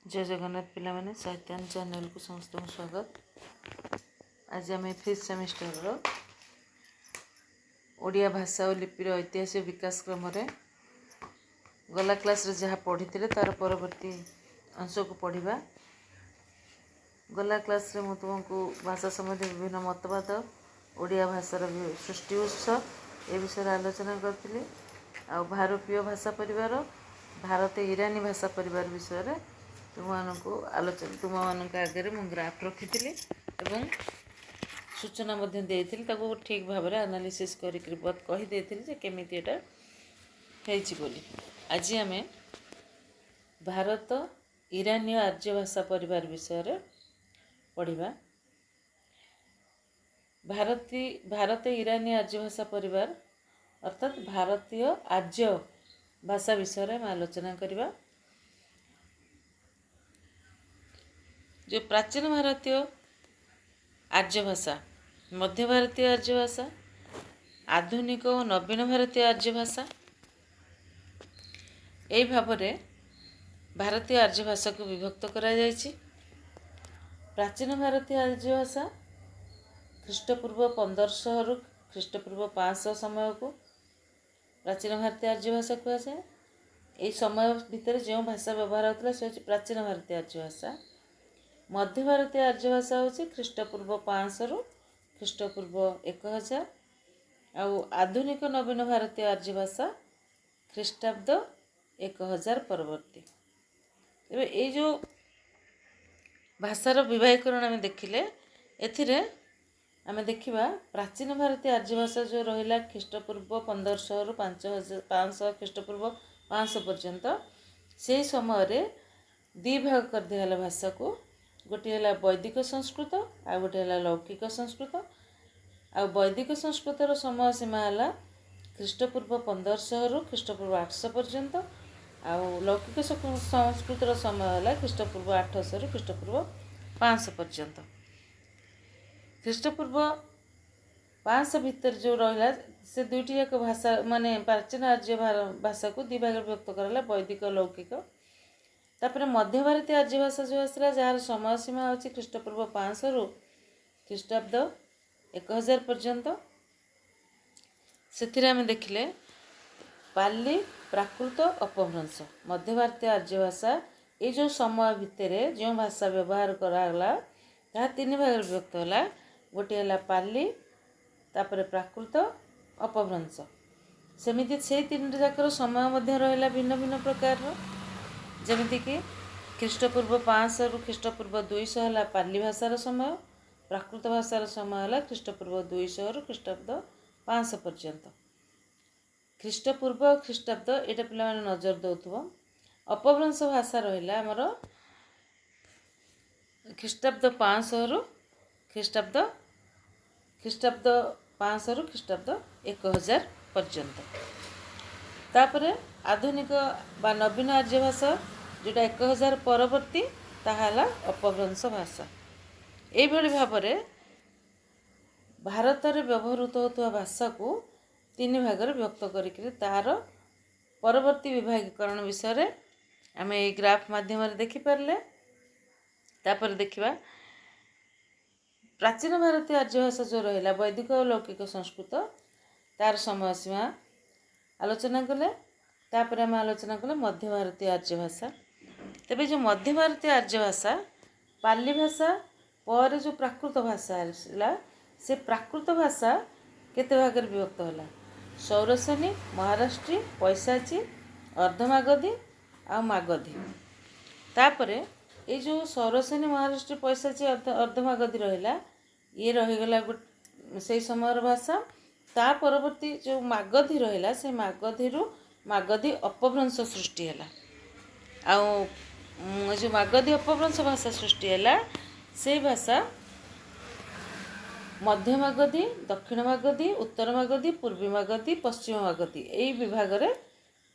जय जगन्नाथ पिला माने साहित्यान चैनल को समस्त स्वागत। आज आम 5th सेमिस्टर ओडिया भाषा और लिपिर ऐतिहासिक विकास क्रम गला क्लास रे जहाँ पढ़ी तार परवर्ती अंश को पढ़ा। गला क्लास रे तुमको भाषा संबंधी विभिन्न मतवाद ओडिया भाषार सृष्टि उत्स ए विषय आलोचना करी। भारतीय भाषा परिवार भारत ईरानी भाषा परिवार विषय तुम आगे मु ग्राफ रखी सूचना देती ठीक भाव में एनालिसिस कहीदे केमी बोली। आज आम भारत ईरानी आर्य भाषा परिवार विषय पढ़ा। भारत ईरानी आर्य भाषा परिवार अर्थात भारतीय आर्य भाषा विषय में आलोचना करवा। जो प्राचीन भारतीय आर्य भाषा, मध्य भारतीय आर्य भाषा, आधुनिक और नवीन भारतीय आर्य भाषा, यही भाव में भारतीय आर्य भाषा को विभक्त करा जायछि। प्राचीन भारतीय आर्य भाषा ख्रीष्टपूर्व 1500 रु ख्रीष्टपूर्व 500 समय को प्राचीन भारतीय आर्य भाषा कहुए। यही समय भितर जो भाषा व्यवहार होता से प्राचीन भारतीय आर्य भाषा। मध्य भारतीय आर्य भाषा हूँ ख्रीष्टपूर्व 500 रु ख्रीष्टपूर्व 1000। आधुनिक नवीन भारतीय आर्य भाषा ख्रीष्टाब्द 1000 परवर्ती। तेरे ये जो भाषार विभागीकरण आम देखिले एथिरे आम देखा प्राचीन भारतीय आर्य भाषा जो रहा ख्रीष्टपूर्व 1500 रु 500 ख्रीष्टपूर्व 500 पर्यंत से समय दी भाग कर दिया भाषा को। गोटे है वैदिक संस्कृत आ गोटे है लौकिक संस्कृत। वैदिक संस्कृतर समय सीमा है ख्रीष्टपूर्व 1500 रु ख्रीष्टपूर्व 800 पर्यंत। लौकिक संस्कृतर समय है ख्रीष्टपूर्व 800 रु ख्रीष्टपूर्व 500 पर्यंत। ख्रीष्टपूर्व 500 भितर जो रहा से दुईटी जाक भाषा माने प्राचीन आर्य भाषा को दी भाग व्यक्त कराला वैदिक लौकिक। तापर मध्य भारतीय आर्य भाषा जो आसला जार समय सीमा होची ख्रीष्टपूर्व 500 रु ख्रीष्टाब्द 1000 पर्यंत। से आम देखिले पाली प्राकृत अपभ्रंश मध्य भारतीय आर्य भाषा ये जो समय भितर जो भाषा व्यवहार कराला ताहा तीन भाग विभक्त होला। गोटे है पाली तापर प्राकृत अपभ्रंश। सेमिति से तीन जाकर समय मध्य रहा भिन्न भिन्न प्रकार। जमिति कि ख्रीष्टपूर्व 500 रु ख्रीष्टपूर्व 200 है पाली भाषार समय। प्राकृत भाषार समय है ख्रीष्टपूर्व 200 रु ख्रीष्टाब्द 500 पर्यंत। ख्रीष्टपूर्व ख्रीष्टाब्द ये पिला नजर दौथुव। अपभ्रंश भाषा रहा आमर ख्रीष्टाब्द 500 रु ख्रीष्टाब्द 500 रु ख्रीष्टाब्द 1000 पर्यंत। तापरे आधुनिक बा नवीन आर्य भाषा जोटा 1000 परवर्ती ताहाला अपभ्रंश भाषा। यही भाव में भारत में व्यवहृत होता भाषा को तीन भाग व्यक्त कर तार परवर्ती विभागीकरण विषय आम ये ग्राफ माध्यम देखिपारे। तापर देखा प्राचीन भारतीय आर्य भाषा जो रहा वैदिक और लौकिक संस्कृत तार समय सीमा आलोचना कले। तापर आम आलोचना कले मध्य भारतीय आर्य भाषा। तेबे जो मध्य भारतीय आर्य भाषा पाली भाषा पर जो प्राकृत भाषा आसला से प्राकृत भाषा केते भाग विभक्त होला सौरसेनी महाराष्ट्री पैशाची अर्धमागधी आ मागधी। तापरे ये जो सौरसेनी महाराष्ट्री पैशाची अर्धमागधी रहा ये रहीगला से समय भाषा। ता परवर्ती जो मागधी रहा से मागधी मागधी अपभ्रंश सृष्टि है। जो मागधी अपभ्रंश भाषा सृष्टि है से भाषा मध्य मागधी दक्षिण मागधी उत्तर मागधी पूर्वी मागधी पश्चिम मागधी यही विभाग में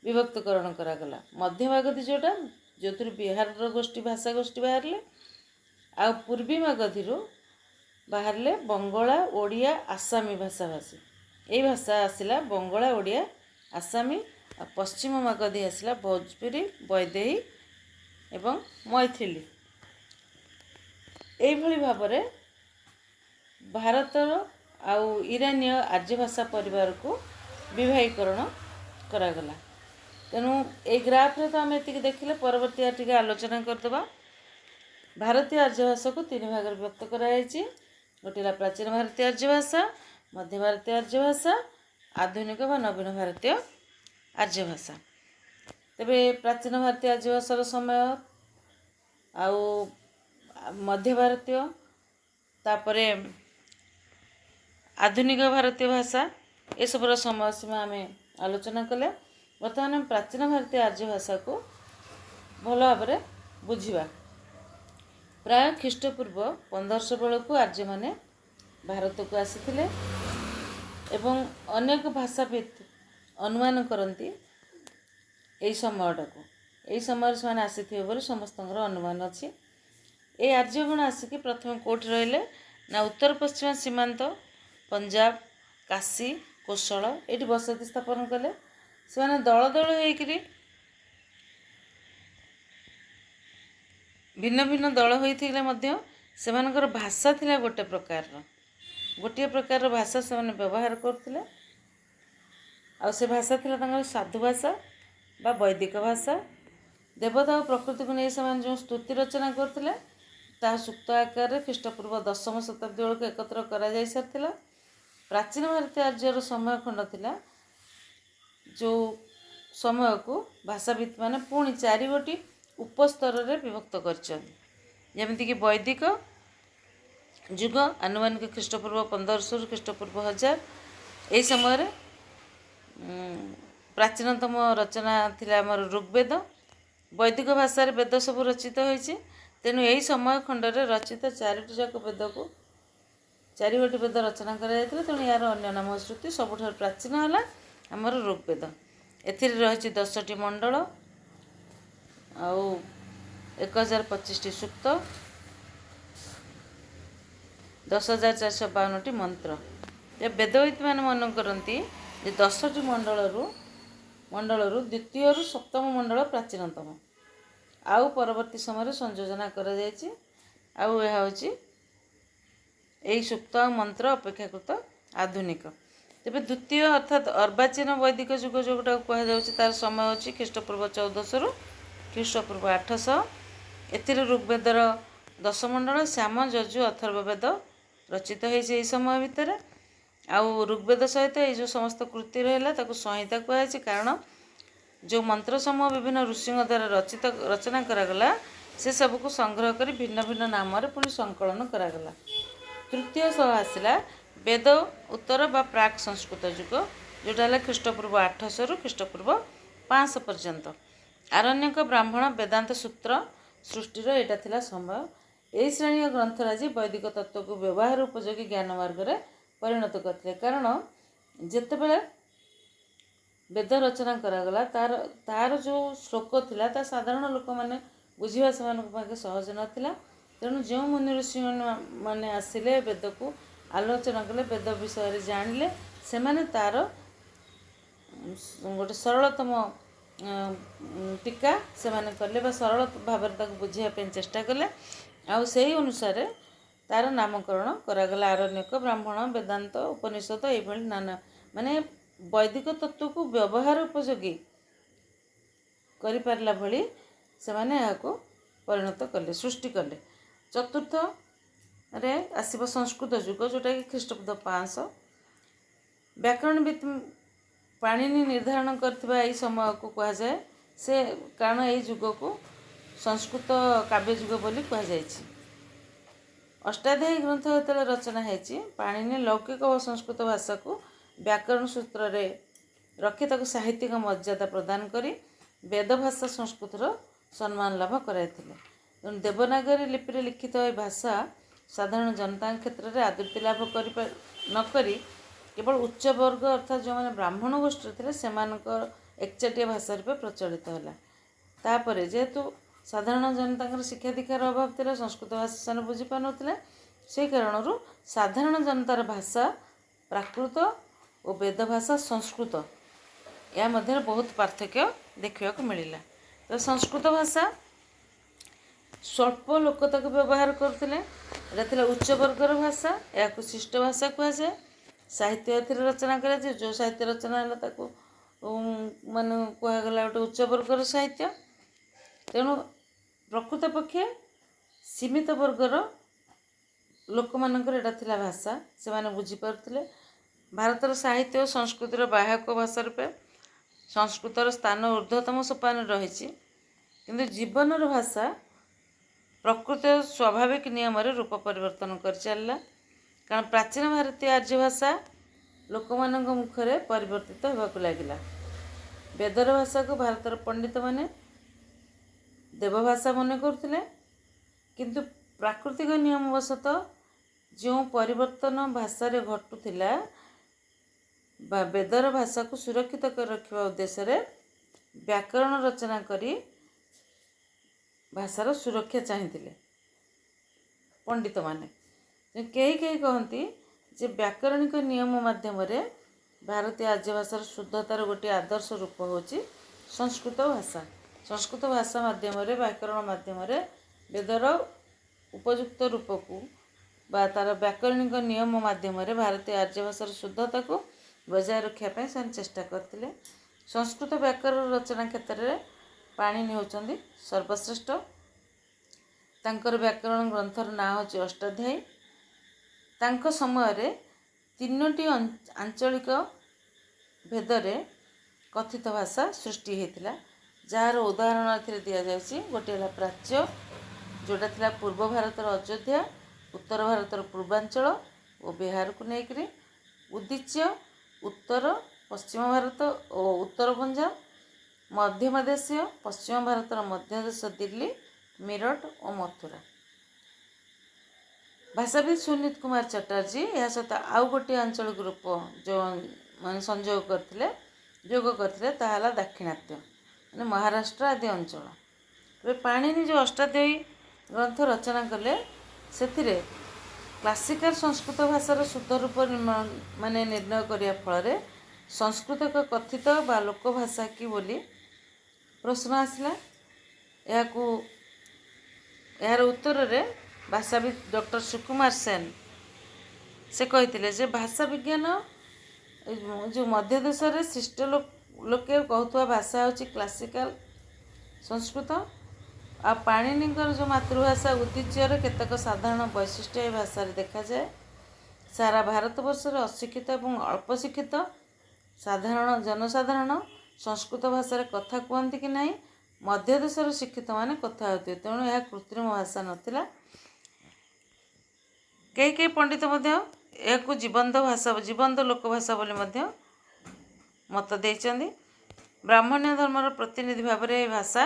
विभक्तकरण करागला। मध्य मागधी जोटा जो बिहार गोष्ठी भाषा गोष्ठी बाहर आ पूर्वी मागधी बाहर बंगला ओडिया आसामी भाषा भाषी यही भाषा आसला बंगला ओडिया आसामी। पश्चिम मागधी आसला भोजपुरी वैदेही ଏବଂ ମୈଥିଲି। ଏଇଭଳି ଭାବରେ ଭାରତର ଆଉ ଇରାନୀୟ ଆର୍ଯ୍ୟ ଭାଷା ପରିବାରକୁ ବିଭାଗୀକରଣ କରାଗଲା। ତେଣୁ ଏଇ ଗ୍ରାଫରେ ତ ଆମେ ଏତିକି ଦେଖିଲେ, ପରବର୍ତ୍ତୀ ଟିକେ ଆଲୋଚନା କରିଦେବା। ଭାରତୀୟ ଆର୍ଯ୍ୟ ଭାଷାକୁ ତିନି ଭାଗରେ ବିଭକ୍ତ କରାଯାଇଛି। ଗୋଟିଏ ହେଲା ପ୍ରାଚୀନ ଭାରତୀୟ ଆର୍ଯ୍ୟ ଭାଷା, ମଧ୍ୟ ଭାରତୀୟ ଆର୍ଯ୍ୟ ଭାଷା, ଆଧୁନିକ ବା ନବୀନ ଭାରତୀୟ ଆର୍ଯ୍ୟ ଭାଷା। ତେବେ ପ୍ରାଚୀନ ଭାରତୀୟ ଆର୍ଯ୍ୟ ଭାଷାର ସମୟ, ଆଉ ମଧ୍ୟ ଭାରତୀୟ, ତାପରେ ଆଧୁନିକ ଭାରତୀୟ ଭାଷା, ଏସବୁର ସମୟସୀମା ଆମେ ଆଲୋଚନା କଲେ। ବର୍ତ୍ତମାନ ପ୍ରାଚୀନ ଭାରତୀୟ ଆର୍ଯ୍ୟ ଭାଷାକୁ ଭଲ ଭାବରେ ବୁଝିବା। ପ୍ରାୟ ଖ୍ରୀଷ୍ଟପୂର୍ବ 1500 ବେଳକୁ ଆର୍ଯ୍ୟମାନେ ଭାରତକୁ ଆସିଥିଲେ ଏବଂ ଅନେକ ଭାଷାବିତ୍ ଅନୁମାନ କରନ୍ତି ଏହି ସମୟଟାକୁ। ଏହି ସମୟରେ ସେମାନେ ଆସିଥିବେ ବୋଲି ସମସ୍ତଙ୍କର ଅନୁମାନ ଅଛି। এই ଆର୍ଯ୍ୟଗଣ ଆସିକି ପ୍ରଥମେ କେଉଁଠି ରହିଲେ ନା ଉତ୍ତର ପଶ୍ଚିମ ସୀମାନ୍ତ ପଞ୍ଜାବ, କାଶୀ, କୋଶଳ ଏଇଠି ବସତି ସ୍ଥାପନ କଲେ। ସେମାନେ ଦଳ ଦଳ ହେଇକିରି ଭିନ୍ନ ଭିନ୍ନ ଦଳ ହୋଇଥିଲେ ମଧ୍ୟ ସେମାନଙ୍କର ଭାଷା ଥିଲା ଗୋଟିଏ ପ୍ରକାରର ଭାଷା ସେମାନେ ବ୍ୟବହାର କରୁଥିଲେ। ଆଉ ସେ ଭାଷା ଥିଲା ତାଙ୍କର ସାଧୁ ଭାଷା ବା ବୈଦିକ ଭାଷା। ଦେବତା ଓ ପ୍ରକୃତିକୁ ନେଇ ସେମାନେ ଯେଉଁ ସ୍ତୁତି ରଚନା କରୁଥିଲେ, ତାହା ସୁକ୍ତ ଆକାରରେ ଖ୍ରୀଷ୍ଟପୂର୍ବ 10ମ ଶତାବ୍ଦୀ ବେଳକୁ ଏକତ୍ର କରାଯାଇ ସାରିଥିଲା। ପ୍ରାଚୀନ ଭାରତୀୟ ଆର୍ଯ୍ୟର ସମୟ ଖଣ୍ଡ ଥିଲା, ଯେଉଁ ସମୟକୁ ଭାଷାବିତ୍ ମାନେ ପୁଣି 4 ଗୋଟି ଉପସ୍ତରରେ ବିଭକ୍ତ କରିଛନ୍ତି। ଯେମିତିକି ବୈଦିକ ଯୁଗ, ଆନୁମାନିକ ଖ୍ରୀଷ୍ଟପୂର୍ବ 1500 ଖ୍ରୀଷ୍ଟପୂର୍ବ 1000। ଏହି ସମୟରେ ପ୍ରାଚୀନତମ ରଚନା ଥିଲା ଆମର ଋଗ୍ବେଦ। ବୈଦିକ ଭାଷାରେ ବେଦ ସବୁ ରଚିତ ହୋଇଛି। ତେଣୁ ଏହି ସମୟ ଖଣ୍ଡରେ ରଚିତ 4ଟି ଯାକ ବେଦକୁ 4 ଗୋଟି ବେଦ ରଚନା କରାଯାଇଥିଲା। ତେଣୁ ଏହାର ଅନ୍ୟ ନାମ ଶ୍ରୁତି। ସବୁଠାରୁ ପ୍ରାଚୀନ ହେଲା ଆମର ଋଗ୍ବେଦ। ଏଥିରେ ରହିଛି 10ଟି ମଣ୍ଡଳ ଆଉ 1025ଟି ସୂକ୍ତ, 10,452ଟି ମନ୍ତ୍ର। ବେଦବିତ୍ମାନେ ମନେ କରନ୍ତି ଯେ 10ଟି ମଣ୍ଡଳରୁ ଦ୍ୱିତୀୟରୁ ସପ୍ତମ ମଣ୍ଡଳ ପ୍ରାଚୀନତମ, ଆଉ ପରବର୍ତ୍ତୀ ସମୟରେ ସଂଯୋଜନା କରାଯାଇଛି। ଆଉ ଏହା ହେଉଛି ଏହି ସୂକ୍ତ ଆଉ ମନ୍ତ୍ର ଅପେକ୍ଷାକୃତ ଆଧୁନିକ। ତେବେ ଦ୍ୱିତୀୟ ଅର୍ଥାତ୍ ଅର୍ବାଚୀନ ବୈଦିକ ଯୁଗ ଯେଉଁଟାକୁ କୁହାଯାଉଛି, ତାର ସମୟ ହେଉଛି ଖ୍ରୀଷ୍ଟପୂର୍ବ 1400 ଖ୍ରୀଷ୍ଟପୂର୍ବ 800। ଏଥିରେ ଋଗ୍ବେଦର 10 ମଣ୍ଡଳ, ଶ୍ୟାମ, ଯଜୁ, ଅଥର୍ବ ବେଦ ରଚିତ ହୋଇଛି ଏହି ସମୟ ଭିତରେ। ଆଉ ଋଗ୍ବେଦ ସହିତ ଏଇ ଯେଉଁ ସମସ୍ତ କୃତି ରହିଲା ତାକୁ ସଂହିତା କୁହାଯାଇଛି, କାରଣ ଯେଉଁ ମନ୍ତ୍ର ସମୂହ ବିଭିନ୍ନ ଋଷିଙ୍କ ଦ୍ୱାରା ରଚନା କରାଗଲା, ସେସବୁକୁ ସଂଗ୍ରହ କରି ଭିନ୍ନ ଭିନ୍ନ ନାମରେ ପୁଣି ସଂକଳନ କରାଗଲା। ତୃତୀୟ ସହ ଆସିଲା ବେଦ ଉତ୍ତର ବା ପ୍ରାକ୍ ସଂସ୍କୃତ ଯୁଗ, ଯେଉଁଟା ହେଲା ଖ୍ରୀଷ୍ଟପୂର୍ବ 800ରୁ ଖ୍ରୀଷ୍ଟପୂର୍ବ 500 ପର୍ଯ୍ୟନ୍ତ। ଆରଣ୍ୟକ, ବ୍ରାହ୍ମଣ, ବେଦାନ୍ତ ସୂତ୍ର ସୃଷ୍ଟିର ଏଇଟା ଥିଲା ସମୟ। ଏହି ଶ୍ରେଣୀୟ ଗ୍ରନ୍ଥରାଜି ବୈଦିକ ତତ୍ତ୍ୱକୁ ବ୍ୟବହାର ଉପଯୋଗୀ ଜ୍ଞାନ ମାର୍ଗରେ ପରିଣତ କରିଥିଲେ। କାରଣ ଯେତେବେଳେ ବେଦ ରଚନା କରାଗଲା, ତାର ଯେଉଁ ଶ୍ଲୋକ ଥିଲା, ତା ସାଧାରଣ ଲୋକମାନେ ବୁଝିବା ସେମାନଙ୍କ ପାଖେ ସହଜ ନଥିଲା। ତେଣୁ ଯେଉଁ ମୁନି ଋଷିମାନେ ଆସିଲେ, ବେଦକୁ ଆଲୋଚନା କଲେ, ବେଦ ବିଷୟରେ ଜାଣିଲେ, ସେମାନେ ତାର ଗୋଟେ ସରଳତମ ଟୀକା ସେମାନେ କଲେ ବା ସରଳ ଭାବରେ ତାକୁ ବୁଝିବା ପାଇଁ ଚେଷ୍ଟା କଲେ। ଆଉ ସେହି ଅନୁସାରେ ତାର ନାମକରଣ କରାଗଲା ଆରଣ୍ୟକ, ବ୍ରାହ୍ମଣ, ବେଦାନ୍ତ, ଉପନିଷଦ, ଏଇଭଳି ନାନା ମାନେ ବୈଦିକ ତତ୍ତ୍ୱକୁ ବ୍ୟବହାର ଉପଯୋଗୀ କରିପାରିଲା ଭଳି ସେମାନେ ଏହାକୁ ପରିଣତ କଲେ, ସୃଷ୍ଟି କଲେ। ଚତୁର୍ଥରେ ଆସିବ ସଂସ୍କୃତ ଯୁଗ, ଯେଉଁଟାକି ଖ୍ରୀଷ୍ଟପୂର୍ବ 500। ବ୍ୟାକରଣବିତ୍ ପାଣିନି ନିର୍ଦ୍ଧାରଣ କରିଥିବା ଏହି ସମୟକୁ କୁହାଯାଏ, କାରଣ ଏହି ଯୁଗକୁ ସଂସ୍କୃତ କାବ୍ୟ ଯୁଗ ବୋଲି କୁହାଯାଇଛି। ଅଷ୍ଟାଧ୍ୟାୟୀ ଗ୍ରନ୍ଥ ଯେତେବେଳେ ରଚନା ହେଇଛି, ପାଣିନି ଲୌକିକ ଓ ସଂସ୍କୃତ ଭାଷାକୁ ବ୍ୟାକରଣ ସୂତ୍ରରେ ରଖି ତାକୁ ସାହିତ୍ୟିକ ମର୍ଯ୍ୟାଦା ପ୍ରଦାନ କରି ବେଦ ଭାଷା ସଂସ୍କୃତର ସମ୍ମାନ ଲାଭ କରାଇଥିଲେ। ତେଣୁ ଦେବନାଗରୀ ଲିପିରେ ଲିଖିତ ଏହି ଭାଷା ସାଧାରଣ ଜନତାଙ୍କ କ୍ଷେତ୍ରରେ ଆଦୃତି ଲାଭ ନକରି କେବଳ ଉଚ୍ଚ ବର୍ଗ ଅର୍ଥାତ୍ ଯେଉଁମାନେ ବ୍ରାହ୍ମଣ ଗୋଷ୍ଠୀରେ ଥିଲେ ସେମାନଙ୍କ ଏକଚାଟିଆ ଭାଷା ରୂପେ ପ୍ରଚଳିତ ହେଲା। ତାପରେ ଯେହେତୁ ସାଧାରଣ ଜନତାଙ୍କର ଶିକ୍ଷା ଦୀକ୍ଷାର ଅଭାବ ଥିଲା, ସଂସ୍କୃତ ଭାଷା ସେମାନେ ବୁଝିପାରୁନଥିଲେ, ସେହି କାରଣରୁ ସାଧାରଣ ଜନତାର ଭାଷା ପ୍ରାକୃତ ଓ ବେଦ ଭାଷା ସଂସ୍କୃତ, ଏହା ମଧ୍ୟରେ ବହୁତ ପାର୍ଥକ୍ୟ ଦେଖିବାକୁ ମିଳିଲା। ତ ସଂସ୍କୃତ ଭାଷା ସ୍ୱଳ୍ପ ଲୋକ ତାକୁ ବ୍ୟବହାର କରୁଥିଲେ। ଏଇଟା ଥିଲା ଉଚ୍ଚ ବର୍ଗର ଭାଷା, ଏହାକୁ ଶିଷ୍ଟ ଭାଷା କୁହାଯାଏ। ସାହିତ୍ୟ ଏଥିରେ ରଚନା କରାଯାଏ। ଯେଉଁ ସାହିତ୍ୟ ରଚନା ହେଲା ତାକୁ ମାନେ କୁହାଗଲା ଗୋଟେ ଉଚ୍ଚ ବର୍ଗର ସାହିତ୍ୟ। ତେଣୁ ପ୍ରକୃତ ପକ୍ଷେ ସୀମିତ ବର୍ଗର ଲୋକମାନଙ୍କର ଏଇଟା ଥିଲା ଭାଷା, ସେମାନେ ବୁଝିପାରୁଥିଲେ। ଭାରତର ସାହିତ୍ୟ ଓ ସଂସ୍କୃତିର ବାହକ ଭାଷା ରୂପେ ସଂସ୍କୃତର ସ୍ଥାନ ଊର୍ଦ୍ଧ୍ୱତମ ସୋପାନରେ ରହିଛି। କିନ୍ତୁ ଜୀବନର ଭାଷା ପ୍ରକୃତ ସ୍ୱାଭାବିକ ନିୟମରେ ରୂପ ପରିବର୍ତ୍ତନ କରିଚାଲିଲା। କାରଣ ପ୍ରାଚୀନ ଭାରତୀୟ ଆର୍ଯ୍ୟ ଭାଷା ଲୋକମାନଙ୍କ ମୁଖରେ ପରିବର୍ତ୍ତିତ ହେବାକୁ ଲାଗିଲା। ବେଦର ଭାଷାକୁ ଭାରତର ପଣ୍ଡିତମାନେ ଦେବଭାଷା ମନେ କରୁଥିଲେ। କିନ୍ତୁ ପ୍ରାକୃତିକ ନିୟମବଶତଃ ଯେଉଁ ପରିବର୍ତ୍ତନ ଭାଷାରେ ଘଟୁଥିଲା ବା ବେଦର ଭାଷାକୁ ସୁରକ୍ଷିତ କରି ରଖିବା ଉଦ୍ଦେଶ୍ୟରେ ବ୍ୟାକରଣ ରଚନା କରି ଭାଷାର ସୁରକ୍ଷା ଚାହିଁଥିଲେ ପଣ୍ଡିତମାନେ। କେହି କେହି କହନ୍ତି ଯେ ବ୍ୟାକରଣିକ ନିୟମ ମାଧ୍ୟମରେ ଭାରତୀୟ ଆର୍ଯ୍ୟ ଭାଷାର ଶୁଦ୍ଧତାର ଗୋଟିଏ ଆଦର୍ଶ ରୂପ ହେଉଛି ସଂସ୍କୃତ ଭାଷା। ସଂସ୍କୃତ ଭାଷା ମାଧ୍ୟମରେ, ବ୍ୟାକରଣ ମାଧ୍ୟମରେ ବେଦର ଉପଯୁକ୍ତ ରୂପକୁ ବା ତା'ର ବ୍ୟାକରଣିକ ନିୟମ ମାଧ୍ୟମରେ ଭାରତୀୟ ଆର୍ଯ୍ୟ ଭାଷାର ଶୁଦ୍ଧତାକୁ ବଜାୟ ରଖିବା ପାଇଁ ସେମାନେ ଚେଷ୍ଟା କରିଥିଲେ। ସଂସ୍କୃତ ବ୍ୟାକରଣ ରଚନା କ୍ଷେତ୍ରରେ ପାଣିନି ହେଉଛନ୍ତି ସର୍ବଶ୍ରେଷ୍ଠ। ତାଙ୍କର ବ୍ୟାକରଣ ଗ୍ରନ୍ଥର ନାଁ ହେଉଛି ଅଷ୍ଟାଧ୍ୟାୟୀ। ତାଙ୍କ ସମୟରେ 3ଟି ଆଞ୍ଚଳିକ ଭେଦରେ କଥିତ ଭାଷା ସୃଷ୍ଟି ହୋଇଥିଲା, ଯାହାର ଉଦାହରଣ ଏଥିରେ ଦିଆଯାଇଛି। ଗୋଟିଏ ହେଲା ପ୍ରାଚ୍ୟ, ଯେଉଁଟା ଥିଲା ପୂର୍ବ ଭାରତର ଅଯୋଧ୍ୟା, ଉତ୍ତର ଭାରତର ପୂର୍ବାଞ୍ଚଳ ଓ ବିହାରକୁ ନେଇକରି। ଉଦୀଚ୍ୟ, ଉତ୍ତର ପଶ୍ଚିମ ଭାରତ ଓ ଉତ୍ତର ପଞ୍ଜାବ। ମଧ୍ୟମଦେଶୀୟ, ପଶ୍ଚିମ ଭାରତର ମଧ୍ୟଦେଶ ଦିଲ୍ଲୀ, ମିରଟ ଓ ମଥୁରା। ଭାଷାବିତ୍ ସୁନୀତ କୁମାର ଚାଟାର୍ଜୀ ଏହା ସହିତ ଆଉ ଗୋଟିଏ ଆଞ୍ଚଳିକ ରୂପ ଯେଉଁ ମାନେ ସଂଯୋଗ କରିଥିଲେ, ଯୋଗ କରିଥିଲେ, ତାହା ହେଲା ଦାକ୍ଷିଣାତ୍ୟ, ମାନେ ମହାରାଷ୍ଟ୍ର ଆଦି ଅଞ୍ଚଳ। ଏବେ ପାଣିନି ଯେଉଁ ଅଷ୍ଟାଧ୍ୟାୟୀ ଗ୍ରନ୍ଥ ରଚନା କଲେ, ସେଥିରେ କ୍ଲାସିକାଲ ସଂସ୍କୃତ ଭାଷାର ଶୁଦ୍ଧ ରୂପ ମାନେ ନିର୍ଣ୍ଣୟ କରିବା ଫଳରେ ସଂସ୍କୃତ ଏକ କଥିତ ବା ଲୋକଭାଷା କି ବୋଲି ପ୍ରଶ୍ନ ଆସିଲା। ଏହାର ଉତ୍ତରରେ ଭାଷାବିତ୍ ଡକ୍ଟର ସୁକୁମାର ସେନ ସେ କହିଥିଲେ ଯେ ଭାଷା ବିଜ୍ଞାନ ଯେଉଁ ମଧ୍ୟ ଦେଶରେ ଶିଷ୍ଟ ଲୋକେ କହୁଥିବା ଭାଷା ହେଉଛି କ୍ଲାସିକାଲ ସଂସ୍କୃତ। ଆଉ ପାଣିନିଙ୍କର ଯେଉଁ ମାତୃଭାଷା ଉଦୀଚ୍ୟର କେତେକ ସାଧାରଣ ବୈଶିଷ୍ଟ୍ୟ ଏ ଭାଷାରେ ଦେଖାଯାଏ। ସାରା ଭାରତବର୍ଷରେ ଅଶିକ୍ଷିତ ଏବଂ ଅଳ୍ପ ଶିକ୍ଷିତ ଜନସାଧାରଣ ସଂସ୍କୃତ ଭାଷାରେ କଥା କୁହନ୍ତି କି ନାହିଁ, ମଧ୍ୟ ଦେଶର ଶିକ୍ଷିତମାନେ କଥା ହେଉଥିବେ। ତେଣୁ ଏହା କୃତ୍ରିମ ଭାଷା ନଥିଲା। କେହି କେହି ପଣ୍ଡିତ ମଧ୍ୟ ଏହାକୁ ଜୀବନ୍ତ ଲୋକଭାଷା ବୋଲି ମଧ୍ୟ ମତ ଦେଇଛନ୍ତି। ବ୍ରାହ୍ମଣ୍ୟ ଧର୍ମର ପ୍ରତିନିଧି ଭାବରେ ଏହି ଭାଷା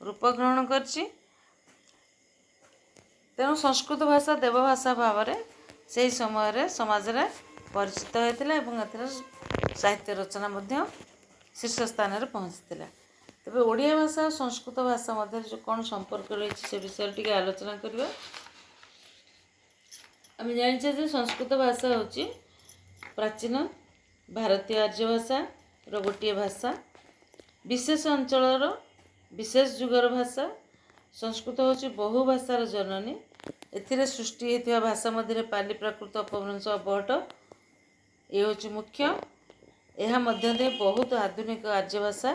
ରୂପ ଗ୍ରହଣ କରିଛି। ତେଣୁ ସଂସ୍କୃତ ଭାଷା ଦେବଭାଷା ଭାବରେ ସେହି ସମୟରେ ସମାଜରେ ପରିଚିତ ହୋଇଥିଲା ଏବଂ ଏଥିରେ ସାହିତ୍ୟ ରଚନା ମଧ୍ୟ ଶୀର୍ଷ ସ୍ଥାନରେ ପହଞ୍ଚିଥିଲା। ତେବେ ଓଡ଼ିଆ ଭାଷା ଓ ସଂସ୍କୃତ ଭାଷା ମଧ୍ୟରେ ଯେଉଁ କ'ଣ ସମ୍ପର୍କ ରହିଛି ସେ ବିଷୟରେ ଟିକେ ଆଲୋଚନା କରିବା। ଆମେ ଜାଣିଛେ ଯେ ସଂସ୍କୃତ ଭାଷା ହେଉଛି ପ୍ରାଚୀନ ଭାରତୀୟ ଆର୍ଯ୍ୟ ଭାଷାର ଗୋଟିଏ ଭାଷା, ବିଶେଷ ଅଞ୍ଚଳର ବିଶେଷ ଯୁଗର ଭାଷା। ସଂସ୍କୃତ ହେଉଛି ବହୁ ଭାଷାର ଜନନୀ। ଏଥିରେ ସୃଷ୍ଟି ହୋଇଥିବା ଭାଷା ମଧ୍ୟରେ ପାଲି, ପ୍ରାକୃତ, ଅପଭ୍ରଂଶ, ଅବହଟ ଏ ହେଉଛି ମୁଖ୍ୟ। ଏହା ମଧ୍ୟ ଦେଇ ବହୁତ ଆଧୁନିକ ଆର୍ଯ୍ୟ ଭାଷା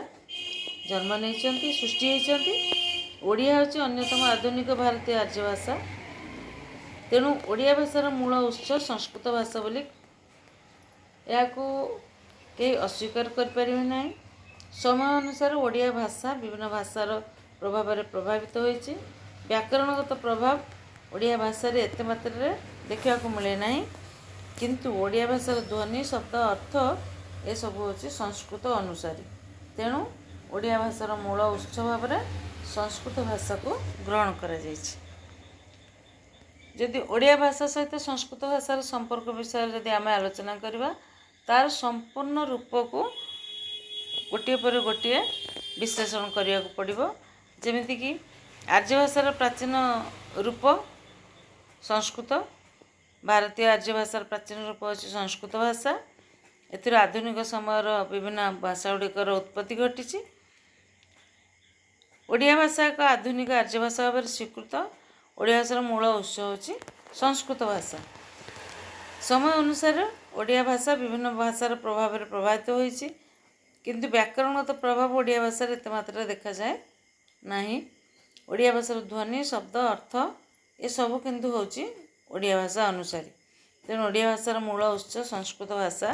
ଜନ୍ମ ନେଇଛନ୍ତି, ସୃଷ୍ଟି ହୋଇଛନ୍ତି। ଓଡ଼ିଆ ହେଉଛି ଅନ୍ୟତମ ଆଧୁନିକ ଭାରତୀୟ ଆର୍ଯ୍ୟ ଭାଷା। ତେଣୁ ଓଡ଼ିଆ ଭାଷାର ମୂଳ ଉତ୍ସ ସଂସ୍କୃତ ଭାଷା ବୋଲି ଏହାକୁ କେହି ଅସ୍ୱୀକାର କରିପାରିବେ ନାହିଁ। ସମୟ ଅନୁସାରେ ଓଡ଼ିଆ ଭାଷା ବିଭିନ୍ନ ଭାଷାର ପ୍ରଭାବରେ ପ୍ରଭାବିତ ହୋଇଛି। ବ୍ୟାକରଣଗତ ପ୍ରଭାବ ଓଡ଼ିଆ ଭାଷାରେ ଏତେ ମାତ୍ରାରେ ଦେଖିବାକୁ ମିଳେ ନାହିଁ, କିନ୍ତୁ ଓଡ଼ିଆ ଭାଷାର ଧ୍ୱନି, ଶବ୍ଦ, ଅର୍ଥ ଏସବୁ ହେଉଛି ସଂସ୍କୃତ ଅନୁସାରୀ। ତେଣୁ ଓଡ଼ିଆ ଭାଷାର ମୂଳ ଉତ୍ସ ଭାବରେ ସଂସ୍କୃତ ଭାଷାକୁ ଗ୍ରହଣ କରାଯାଇଛି। ଯଦି ଓଡ଼ିଆ ଭାଷା ସହିତ ସଂସ୍କୃତ ଭାଷାର ସମ୍ପର୍କ ବିଷୟରେ ଯଦି ଆମେ ଆଲୋଚନା କରିବା, ତା'ର ସମ୍ପୂର୍ଣ୍ଣ ରୂପକୁ ଗୋଟିଏ ପରେ ଗୋଟିଏ ବିଶ୍ଳେଷଣ କରିବାକୁ ପଡ଼ିବ। ଯେମିତିକି ଆର୍ଯ୍ୟ ଭାଷାର ପ୍ରାଚୀନ ରୂପ ସଂସ୍କୃତ। ଭାରତୀୟ ଆର୍ଯ୍ୟ ଭାଷାର ପ୍ରାଚୀନ ରୂପ ହେଉଛି ସଂସ୍କୃତ ଭାଷା। ଏଥିରୁ ଆଧୁନିକ ସମୟର ବିଭିନ୍ନ ଭାଷା ଗୁଡ଼ିକର ଉତ୍ପତ୍ତି ଘଟିଛି। ଓଡ଼ିଆ ଭାଷା ଏକ ଆଧୁନିକ ଆର୍ଯ୍ୟ ଭାଷା ଭାବରେ ସ୍ୱୀକୃତ। ଓଡ଼ିଆ ଭାଷାର ମୂଳ ଉତ୍ସ ହେଉଛି ସଂସ୍କୃତ ଭାଷା। ସମୟ ଅନୁସାରେ ଓଡ଼ିଆ ଭାଷା ବିଭିନ୍ନ ଭାଷାର ପ୍ରଭାବରେ ପ୍ରଭାବିତ ହୋଇଛି, କିନ୍ତୁ ବ୍ୟାକରଣଗତ ପ୍ରଭାବ ଓଡ଼ିଆ ଭାଷାରେ ଏତେ ମାତ୍ରାରେ ଦେଖାଯାଏ ନାହିଁ। ଓଡ଼ିଆ ଭାଷାର ଧ୍ୱନି, ଶବ୍ଦ, ଅର୍ଥ ଏସବୁ କିନ୍ତୁ ହେଉଛି ଓଡ଼ିଆ ଭାଷା ଅନୁସାରେ। ତେଣୁ ଓଡ଼ିଆ ଭାଷାର ମୂଳ ଉତ୍ସ ସଂସ୍କୃତ ଭାଷା,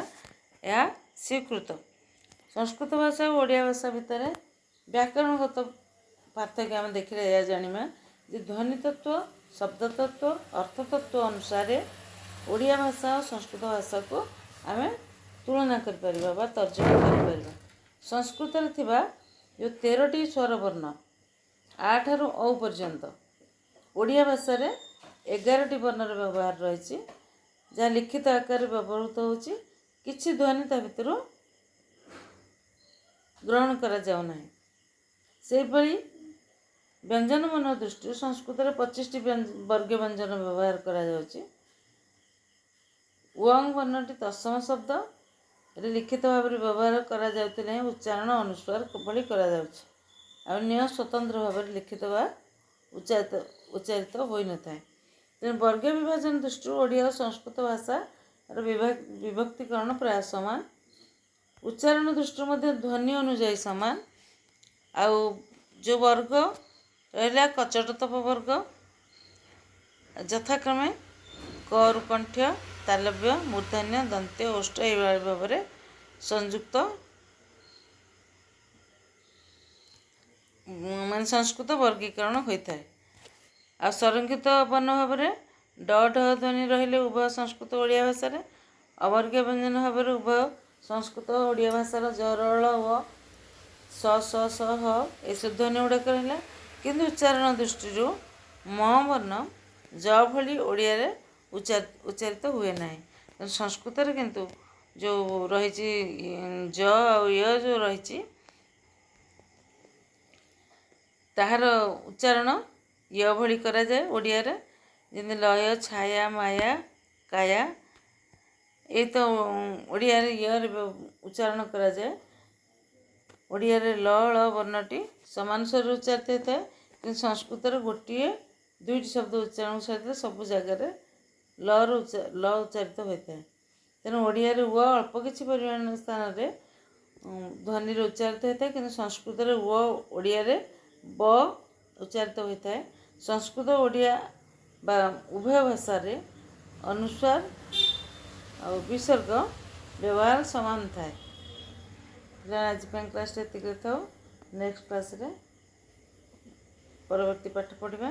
ଏହା ସ୍ୱୀକୃତ। ସଂସ୍କୃତ ଭାଷା ଓ ଓଡ଼ିଆ ଭାଷା ଭିତରେ ବ୍ୟାକରଣଗତ ପାର୍ଥକ୍ୟ ଆମେ ଦେଖିଲେ ଏହା ଜାଣିବା ଯେ ଧ୍ୱନି ତତ୍ତ୍ୱ, ଶବ୍ଦ ତତ୍ତ୍ୱ, ଅର୍ଥ ତତ୍ତ୍ୱ ଅନୁସାରେ ଓଡ଼ିଆ ଭାଷା ଓ ସଂସ୍କୃତ ଭାଷାକୁ ଆମେ ତୁଳନା କରିପାରିବା ବା ତର୍ଜମା କରିପାରିବା। ସଂସ୍କୃତରେ ଥିବା ଯେଉଁ 13ଟି ସ୍ୱରବର୍ଣ୍ଣ ଆ ଠାରୁ ଔ ପର୍ଯ୍ୟନ୍ତ, ଓଡ଼ିଆ ଭାଷାରେ 11ଟି ବର୍ଣ୍ଣର ବ୍ୟବହାର ରହିଛି, ଯାହା ଲିଖିତ ଆକାରରେ ବ୍ୟବହୃତ ହେଉଛି। କିଛି ଧ୍ୱନି ତା ଭିତରୁ ଗ୍ରହଣ କରାଯାଉ ନାହିଁ। ସେହିପରି ବ୍ୟଞ୍ଜନବର୍ଣ୍ଣ ଦୃଷ୍ଟିରୁ ସଂସ୍କୃତରେ 25ଟି ବର୍ଗୀୟ ବ୍ୟଞ୍ଜନ ବ୍ୟବହାର କରାଯାଉଛି। ୱଂ ବର୍ଣ୍ଣଟି ତତ୍ସମ ଶବ୍ଦ, ଏଠି ଲିଖିତ ଭାବରେ ବ୍ୟବହାର କରାଯାଉଥିଲେ ହିଁ ଉଚ୍ଚାରଣ ଅନୁସ୍ୱାର ଭଳି କରାଯାଉଛି। ଆଉ ନ୍ୟ ସ୍ୱତନ୍ତ୍ର ଭାବରେ ଲିଖିତ ବା ଉଚ୍ଚାରିତ ହୋଇନଥାଏ। ତେଣୁ ବର୍ଗୀୟ ବିଭାଜନ ଦୃଷ୍ଟିରୁ ଓଡ଼ିଆ ଓ ସଂସ୍କୃତ ଭାଷାର ବିଭକ୍ତିକରଣ ପ୍ରାୟ ସମାନ। ଉଚ୍ଚାରଣ ଦୃଷ୍ଟିରୁ ମଧ୍ୟ ଧ୍ୱନି ଅନୁଯାୟୀ ସମାନ। ଆଉ ଯେଉଁ ବର୍ଗ ରହିଲା କଚଟତପ ବର୍ଗ, ଯଥାକ୍ରମେ କରୁ କଣ୍ଠ୍ୟ, ତାଲବ୍ୟ, ମୂର୍ଧନ୍ୟ, ଦନ୍ତ୍ୟ, ଓଷ୍ଠ ଏହିଭଳି ଭାବରେ ସଂଯୁକ୍ତ ମାନେ ସଂସ୍କୃତ ବର୍ଗୀକରଣ ହୋଇଥାଏ। ଆଉ ସଂରକ୍ଷିତ ବର୍ଣ୍ଣ ଭାବରେ ଡ ଢ ଧ୍ୱନି ରହିଲେ ଉଭୟ ସଂସ୍କୃତ ଓ ଓଡ଼ିଆ ଭାଷାରେ, ଅବର୍ଗୀୟ ବ୍ୟଞ୍ଜନ ଭାବରେ ଉଭୟ ସଂସ୍କୃତ ଓ ଓଡ଼ିଆ ଭାଷାର ଜ ର ଳ ଓ ସ ସ ସ ହ ଏସବୁ ଧ୍ୱନି ଗୁଡ଼ାକ ରହିଲା। କିନ୍ତୁ ଉଚ୍ଚାରଣ ଦୃଷ୍ଟିରୁ ମ ବର୍ଣ୍ଣ ଜ ଭଳି ଓଡ଼ିଆରେ ଉଚ୍ଚାରିତ ହୁଏ ନାହିଁ। ସଂସ୍କୃତରେ କିନ୍ତୁ ଯେଉଁ ରହିଛି ଜ ଆଉ ୟ ଯେଉଁ ରହିଛି ତାହାର ଉଚ୍ଚାରଣ ୟ ଭଳି କରାଯାଏ ଓଡ଼ିଆରେ, ଯେମିତି ଲୟ, ଛାୟା, ମାୟା, କାୟା। ଏଇ ତ ଓଡ଼ିଆରେ ୟରେ ଉଚ୍ଚାରଣ କରାଯାଏ। ଓଡ଼ିଆରେ ଲ ଳ ବର୍ଣ୍ଣଟି ସମାନ ସ୍ୱରରେ ଉଚ୍ଚାରିତ ହୋଇଥାଏ, କିନ୍ତୁ ସଂସ୍କୃତରେ ଗୋଟିଏ ଦୁଇଟି ଶବ୍ଦ ଉଚ୍ଚାରଣ ସହିତ ସବୁ ଜାଗାରେ ଲ ଉଚ୍ଚାରିତ ହୋଇଥାଏ। ତେଣୁ ଓଡ଼ିଆରେ ୱ ଅଳ୍ପ କିଛି ପରିମାଣ ସ୍ଥାନରେ ଧ୍ୱନିରେ ଉଚ୍ଚାରିତ ହୋଇଥାଏ, କିନ୍ତୁ ସଂସ୍କୃତରେ ୱ ଓଡ଼ିଆରେ ବ ଉଚ୍ଚାରିତ ହୋଇଥାଏ। ସଂସ୍କୃତ ଓଡ଼ିଆ ବା ଉଭୟ ଭାଷାରେ ଅନୁସ୍ୱାର ଆଉ ବିସର୍ଗ ବ୍ୟବହାର ସମାନ ଥାଏ। ଆଜି ପାଇଁ କ୍ଲାସ୍ଟା ଏତିକିରେ ଥାଉ। ନେକ୍ସଟ କ୍ଲାସ୍ରେ ପରବର୍ତ୍ତୀ ପାଠ ପଢ଼ିବା।